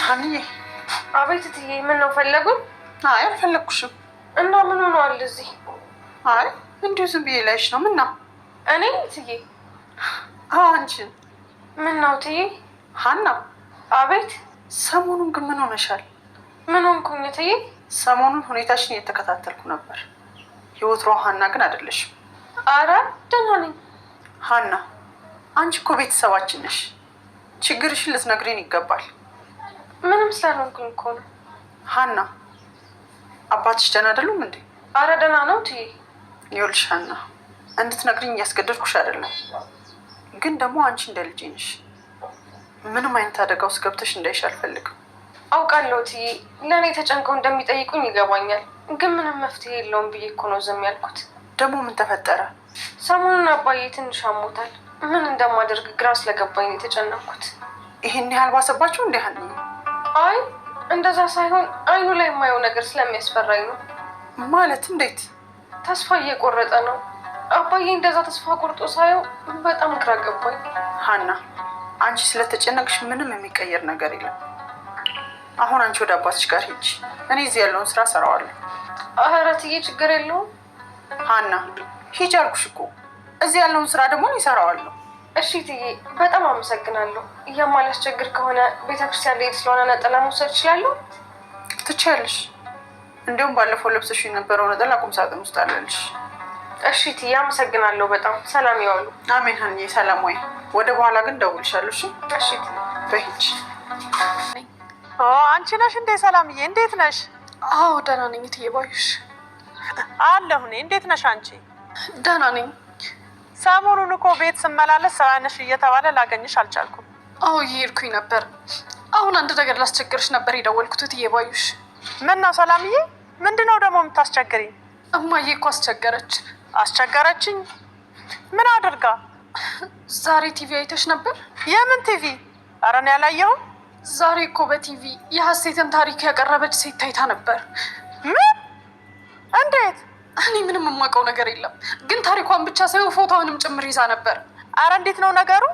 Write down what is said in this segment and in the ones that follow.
ሀንዬ። አቤት እትዬ፣ ምን ነው ፈለጉን? አይ አልፈለግኩሽም። እና ምን ሆነዋል እዚህ? አይ እንዲሁ ዝም ብዬ ላይሽ ነው። ምን ነው? እኔ እትዬ? አንቺን። ምን ነው እትዬ? ሀና። አቤት። ሰሞኑን ግን ምን ሆነሻል? ምን ሆንኩኝ እትዬ? ሰሞኑን ሁኔታሽን እየተከታተልኩ ነበር። የወትሮ ሀና ግን አይደለሽም። አረ ደህና ነኝ። ሀና፣ አንቺ እኮ ቤተሰባችን ነሽ። ችግርሽን ልትነግሪን ይገባል። ምንም ስላልሆንኩኝ እኮ ነው። ሀና፣ አባትሽ ደህና አይደሉም እንዴ? አረ ደህና ነው እትዬ። ይኸውልሽ ሀና፣ እንድትነግሪኝ እያስገደድኩሽ አይደለም፣ ግን ደግሞ አንቺ እንደ ልጄ ነሽ። ምንም አይነት አደጋ ውስጥ ገብተሽ እንዳይሽ አልፈልግም። አውቃለሁ እትዬ፣ ለእኔ ተጨንቀው እንደሚጠይቁኝ ይገባኛል፣ ግን ምንም መፍትሄ የለውም ብዬ እኮ ነው ዝም ያልኩት። ደግሞ ምን ተፈጠረ? ሰሞኑን አባዬ ትንሽ አሞታል። ምን እንደማደርግ ግራ ስለገባኝ የተጨነኩት። ይሄን ያህል ባሰባችሁ እንዴ ሀንዬ? አይ እንደዛ ሳይሆን አይኑ ላይ የማየው ነገር ስለሚያስፈራኝ ነው። ማለት እንዴት? ተስፋ እየቆረጠ ነው። አባዬ እንደዛ ተስፋ ቆርጦ ሳየው በጣም ግራ ገባኝ። ሀና፣ አንቺ ስለተጨነቅሽ ምንም የሚቀየር ነገር የለም። አሁን አንቺ ወደ አባትሽ ጋር ሂጂ። እኔ እዚህ ያለውን ስራ ሰራዋለሁ። ኧረ እትዬ ችግር የለውም። ሀና ሂጂ አልኩሽ እኮ። እዚህ ያለውን ስራ ደግሞ እኔ እሰራዋለሁ። እሺ እትዬ፣ በጣም አመሰግናለሁ። የማላስቸግር ከሆነ ቤተክርስቲያን ልሄድ ስለሆነ ነጠላ መውሰድ እችላለሁ? ትችያለሽ። እንዲሁም ባለፈው ለብሰሽ የነበረው ነጠላ ቁም ሳጥን ውስጥ አለልሽ። እሺ እትዬ፣ አመሰግናለሁ በጣም። ሰላም ይዋሉ። አሜን ሀንዬ፣ ሰላም ወይ። ወደ በኋላ ግን እደውልልሻለሁ። እሺ? እሺ እትዬ። በሂጂ። አንቺ ነሽ እንዴ? ሰላምዬ እንዴት ነሽ? አዎ ደህና ነኝ እትዬ ባዩሽ። አለሁ እኔ። እንዴት ነሽ አንቺ? ደህና ነኝ። ሰሞኑን እኮ ቤት ስመላለስ ስራ ነሽ እየተባለ ላገኝሽ አልቻልኩም። አዎ እየሄድኩኝ ነበር። አሁን አንድ ነገር ላስቸግርሽ ነበር የደወልኩት እትዬ ባዩሽ። ምን ነው ሰላምዬ? ምንድነው ደግሞ የምታስቸግሪኝ? እማዬ እኮ አስቸገረችን። አስቸገረችኝ? ምን አድርጋ? ዛሬ ቲቪ አይተሽ ነበር? የምን ቲቪ? ኧረ እኔ ያላየሁም። ዛሬ እኮ በቲቪ የሀሴትን ታሪክ ያቀረበች ሴት ታይታ ነበር። ምን? እንዴት? እኔ ምንም የማውቀው ነገር የለም፣ ግን ታሪኳን ብቻ ሳይሆን ፎቶውንም ጭምር ይዛ ነበር። አረ እንዴት ነው ነገሩ?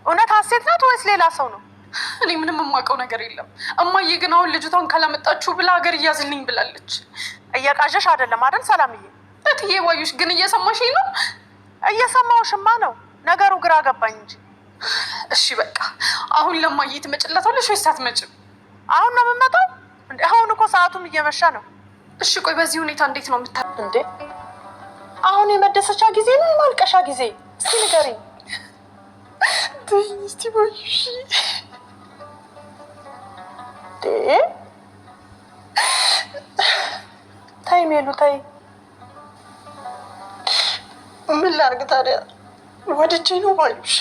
እውነት ሀሴት ናት ወይስ ሌላ ሰው ነው? እኔ ምንም የማውቀው ነገር የለም። እማዬ ግን አሁን ልጅቷን ካላመጣችሁ ብላ ሀገር እያዝልኝ ብላለች። እየቃዠሽ አይደለም አይደል ሰላምዬ? እትዬ ባዩሽ ግን እየሰማሽኝ ነው? እየሰማሁሽማ ነው። ነገሩ ግራ ገባኝ እንጂ። እሺ በቃ አሁን ለማዬ ትመጭላታለሽ ወይስ አትመጭም? አሁን ነው የምመጣው? አሁን እኮ ሰዓቱም እየመሻ ነው። እሺ ቆይ በዚህ ሁኔታ እንዴት ነው እንዴ? አሁን የመደሰቻ ጊዜ ነው የማልቀሻ ጊዜ? እስኪ ንገሪኝ። ተይኝ እስቲ ባዩሽ። ተይ ሜሉ ተይ። ምን ላድርግ ታዲያ? ወድጄ ነው ባዩሽ።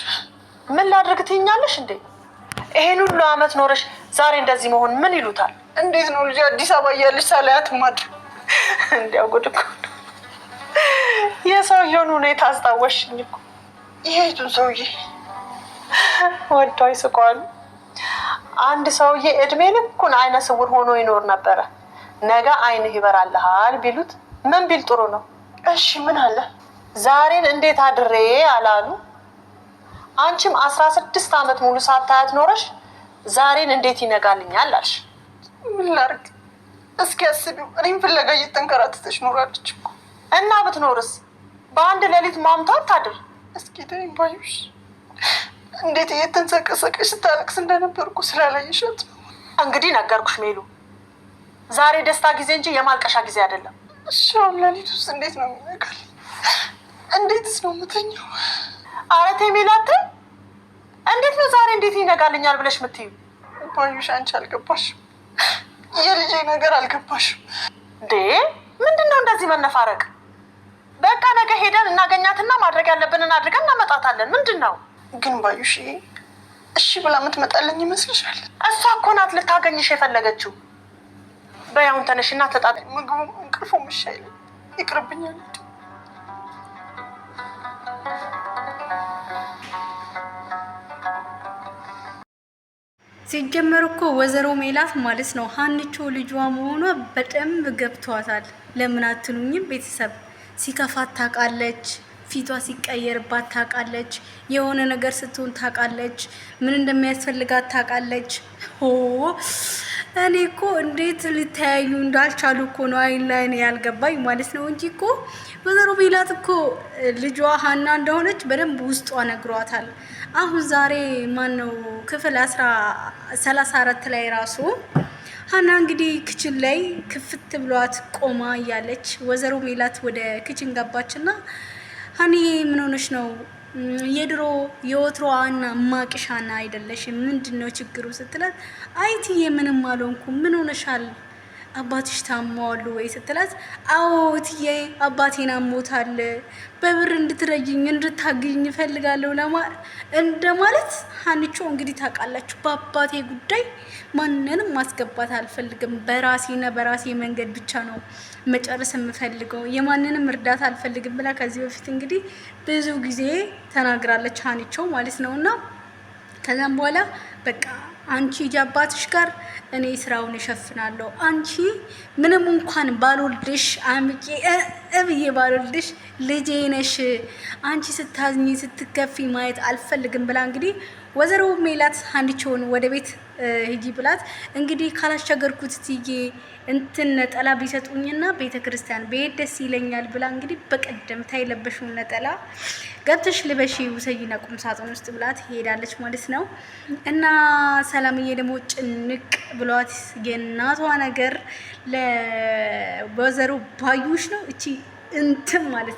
ምን ላድርግ ትይኛለሽ እንዴ? ይሄን ሁሉ አመት ኖረሽ ዛሬ እንደዚህ መሆን ምን ይሉታል? እንዴት ነው ልጅ አዲስ አበባ እያለች ሳላያት ማድር? እንዲያው ጉድ እኮ የሰውየውን ሁኔታ አስታወሽኝ እኮ። ይሄቱን ሰውዬ ወደው ይስቋሉ። አንድ ሰውዬ እድሜ ልኩን አይነ ስውር ሆኖ ይኖር ነበረ። ነገ አይንህ ይበራልሃል ቢሉት ምን ቢል ጥሩ ነው? እሺ ምን አለ? ዛሬን እንዴት አድሬ አላሉ። አንቺም 16 አመት ሙሉ ሳታያት ኖረሽ ዛሬን እንዴት ይነጋልኛል አልሽ። ምን ላድርግ? እስኪ አስቢው። እኔም ፍለጋ እየተንከራተተች ኖራለች እኮ። እና ብትኖርስ በአንድ ሌሊት ማምታ ታድር? እስኪ ተይኝ ባዩሽ። እንዴት እየተንሰቀሰቀች ስታለቅስ እንደነበርኩ ስላላየሻት ነው። እንግዲህ ነገርኩሽ ሜሉ፣ ዛሬ ደስታ ጊዜ እንጂ የማልቀሻ ጊዜ አይደለም። እሺ አሁን ሌሊት ውስጥ እንዴት ነው የሚነጋልኝ? እንዴትስ ነው የምተኛው? ኧረ ተይ ሜሉ አትይ። እንዴት ነው ዛሬ እንዴት ይነጋልኛል ብለሽ የምትይው? ባዩሽ አንቺ አልገባሽም። የልጄ ነገር አልገባሽም እንዴ? ምንድን ነው እንደዚህ መነፋረቅ? በቃ ነገ ሄደን እናገኛትና ማድረግ ያለብንን አድርገን እናመጣታለን። ምንድን ነው ግን ባዩሽ? እሺ ብላ የምትመጣልኝ ይመስልሻል? እሷ እኮ ናት ልታገኝሽ የፈለገችው። በይ አሁን ተነሽና ተጣጣ። ምግቡ እንቅልፉ ምሻይል ይቅርብኛል። ሲጀመር እኮ ወይዘሮ ሜላት ማለት ነው ሀንቾ ልጇ መሆኗ በደንብ ገብቷታል። ለምን አትሉኝም ቤተሰብ? ሲከፋት ታውቃለች፣ ፊቷ ሲቀየርባት ታውቃለች። የሆነ ነገር ስትሆን ታውቃለች። ምን እንደሚያስፈልጋት ታውቃለች። ሆ እኔ እኮ እንዴት ሊተያዩ እንዳልቻሉ እኮ ነው አይን ላይ ያልገባኝ ማለት ነው እንጂ እኮ ወይዘሮ ሜላት እኮ ልጇ ሀና እንደሆነች በደንብ ውስጧ ነግሯታል። አሁን ዛሬ ማነው ክፍል 34 ላይ ራሱ ሀና እንግዲህ ክችን ላይ ክፍት ብሏት ቆማ እያለች ወይዘሮ ሜላት ወደ ክችን ገባችና ሀኒ ምን ሆነሽ ነው? የድሮ የወትሮ ሀና ማቅሽ ሀና አይደለሽም። ምንድነው ችግሩ ስትላት አይትዬ ምንም አልሆንኩም። ምን ሆነሻል? አባትሽ ታሟሉ ወይ ስትላት አዎ እትዬ አባቴን አሞታል። በብር እንድትረጅኝ እንድታግኝ እፈልጋለሁ እንደማለት ሀኒቾ እንግዲህ ታውቃላችሁ፣ በአባቴ ጉዳይ ማንንም ማስገባት አልፈልግም። በራሴና በራሴ መንገድ ብቻ ነው መጨረስ የምፈልገው። የማንንም እርዳታ አልፈልግም ብላ ከዚህ በፊት እንግዲህ ብዙ ጊዜ ተናግራለች ሀኒቾ ማለት ነውና ከዛም በኋላ በቃ አንቺ አባትሽ ጋር እኔ ስራውን እሸፍናለሁ። አንቺ ምንም እንኳን ባልወልድሽ አምቄ እብዬ ባልወልድሽ ልጄ ነሽ። አንቺ ስታዝኝ ስትከፊ ማየት አልፈልግም ብላ እንግዲህ ወይዘሮ ሜላት ሀኒቾን ወደ ቤት ሂጂ ብላት እንግዲህ ካላስቸገርኩት ትዬ እንትን ነጠላ ቢሰጡኝና ቤተ ክርስቲያን ብሄድ ደስ ይለኛል ብላ እንግዲህ በቀደም ታይለበሽውን ነጠላ ገብተሽ ልበሺ ውሰይና ቁም ሳጥን ውስጥ ብላት ሄዳለች ማለት ነው። እና ሰላምዬ ደግሞ ጭንቅ ብሏት የእናቷ ነገር ለወይዘሮ ባዩሽ ነው እቺ እንትን ማለት